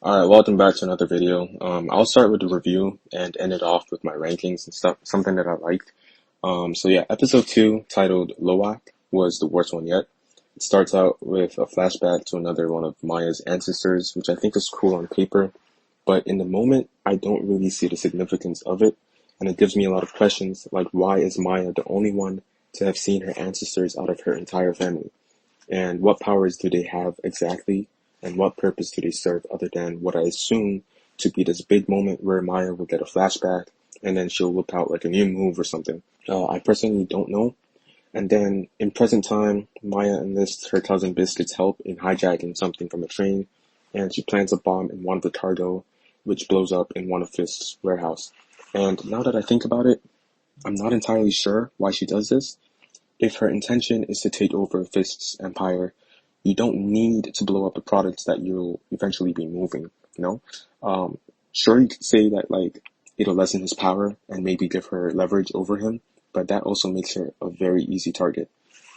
Alright, welcome back to another video. I'll start with the review and end it off with my rankings and stuff, something that I liked. Episode 2, titled Loak, was the worst one yet. It starts out with a flashback to another one of Maya's ancestors, which I think is cool on paper, but in the moment, I don't really see the significance of it, and it gives me a lot of questions, like why is Maya the only one to have seen her ancestors out of her entire family? And what powers do they have exactly? And what purpose do they serve other than what I assume to be this big moment where Maya will get a flashback and then she'll whip out like a new move or something? I personally don't know. And then in present time, Maya enlists her cousin Biscuit's help in hijacking something from a train, and she plants a bomb in one of the cargo, which blows up in one of Fisk's warehouse. And now that I think about it, I'm not entirely sure why she does this. If her intention is to take over Fisk's empire, you don't need to blow up the products that you'll eventually be moving, you know? Sure, you could say that, like, it'll lessen his power and maybe give her leverage over him, but that also makes her a very easy target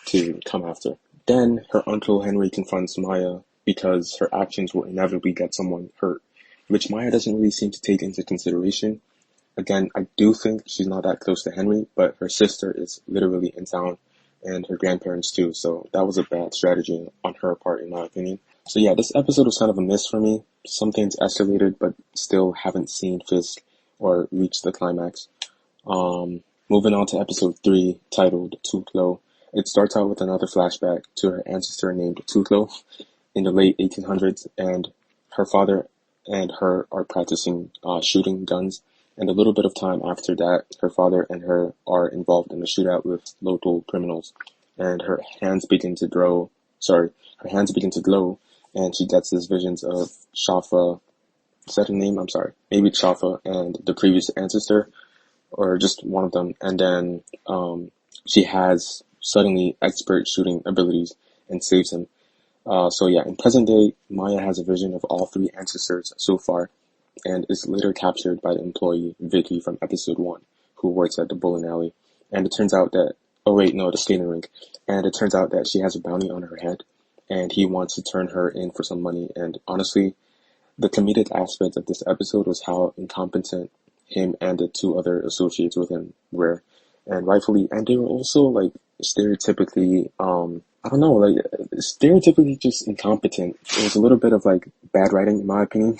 to come after. Then her uncle Henry confronts Maya because her actions will inevitably get someone hurt, which Maya doesn't really seem to take into consideration. Again, I do think she's not that close to Henry, but her sister is literally in town and her grandparents too, so that was a bad strategy on her part in my opinion. So yeah, this episode was kind of a miss for me. Some things escalated, but still haven't seen Fisk or reached the climax. Moving on to episode 3, titled Tuklo. It starts out with another flashback to her ancestor named Tuklo in the late 1800s, and her father and her are practicing shooting guns. And a little bit of time after that, her father and her are involved in a shootout with local criminals, and her hands begin to glow. Her hands begin to glow, and she gets these visions of Shafa. Is that her name? I'm sorry. Maybe Shafa and the previous ancestor, or just one of them. And then she has suddenly expert shooting abilities and saves him. In present day, Maya has a vision of all three ancestors so far, and is later captured by the employee Vicky from episode 1, who works at the bowling alley. And it turns out that, the skating rink. And it turns out that she has a bounty on her head, and he wants to turn her in for some money. And honestly, the comedic aspect of this episode was how incompetent him and the two other associates with him were. And rightfully, and they were also like stereotypically, I don't know, like stereotypically just incompetent. It was a little bit of like bad writing in my opinion.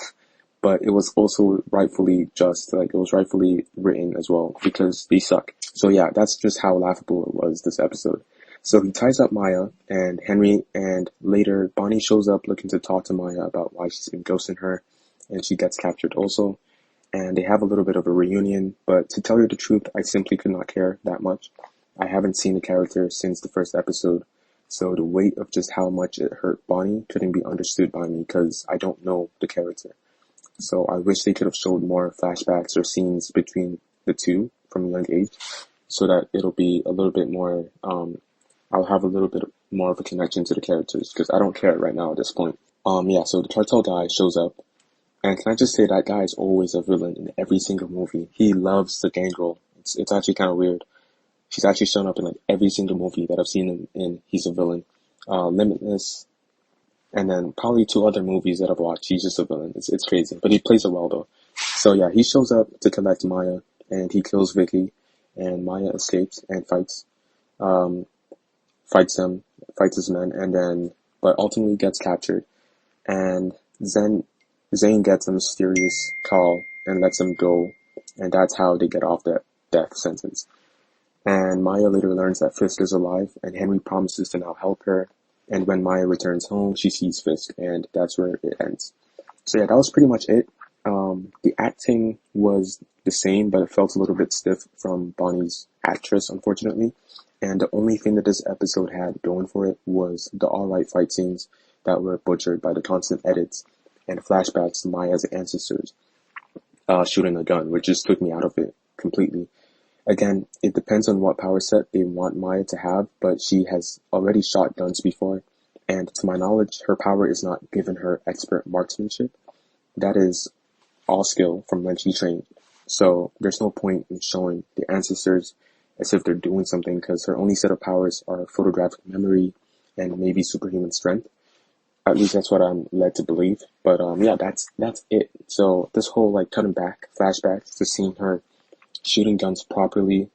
But it was also rightfully just, like, it was rightfully written as well, because they suck. So yeah, that's just how laughable it was, this episode. So he ties up Maya and Henry, and later Bonnie shows up looking to talk to Maya about why she's been ghosting her, and she gets captured also. And they have a little bit of a reunion, but to tell you the truth, I simply could not care that much. I haven't seen the character since the first episode, so the weight of just how much it hurt Bonnie couldn't be understood by me, because I don't know the character. So I wish they could have showed more flashbacks or scenes between the two from a young age, so that it'll be a little bit more, I'll have a little bit more of a connection to the characters, because I don't care right now at this point. So the cartel guy shows up, and can I just say that guy is always a villain in every single movie. He loves the gang role. It's actually kind of weird. He's actually shown up in like every single movie that I've seen him in. He's a villain. Limitless, and then probably 2 other movies that I've watched, he's just a villain. It's crazy, but he plays it well though. So yeah, he shows up to collect Maya, and he kills Vicky, and Maya escapes and um, fights his men, and then, but ultimately gets captured, and Zane gets a mysterious call and lets him go, and that's how they get off that death sentence. And Maya later learns that Fisk is alive, and Henry promises to now help her. And when Maya returns home, she sees Fisk, and that's where it ends. So yeah, that was pretty much it. The acting was the same, but it felt a little bit stiff from Bonnie's actress, unfortunately. And the only thing that this episode had going for it was the alright fight scenes that were butchered by the constant edits and flashbacks to Maya's ancestors shooting a gun, which just took me out of it completely. Again, it depends on what power set they want Maya to have, but she has already shot guns before, and to my knowledge, her power is not given her expert marksmanship. That is all skill from when she trained. So there's no point in showing the ancestors as if they're doing something, because her only set of powers are photographic memory and maybe superhuman strength. At least that's what I'm led to believe. But yeah, that's it. So this whole like cutting back flashbacks to seeing her shooting guns properly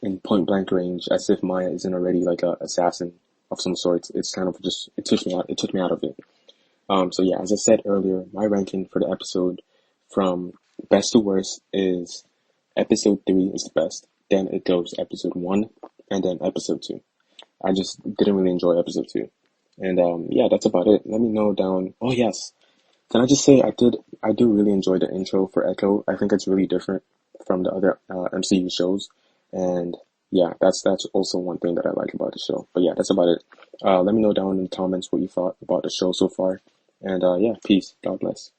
in point blank range, as if Maya isn't already like a assassin of some sort. It's kind of just it took me out. It took me out of it. So yeah, as I said earlier, my ranking for the episode from best to worst is episode 3 is the best. Then it goes episode 1, and then episode 2. I just didn't really enjoy episode 2. And yeah, that's about it. Let me know down. Oh yes, can I just say I do really enjoy the intro for Echo. I think it's really different from the other MCU shows, and yeah, that's also one thing that I like about the show. But yeah, that's about it. Let me know down in the comments what you thought about the show so far, and yeah, peace. God bless.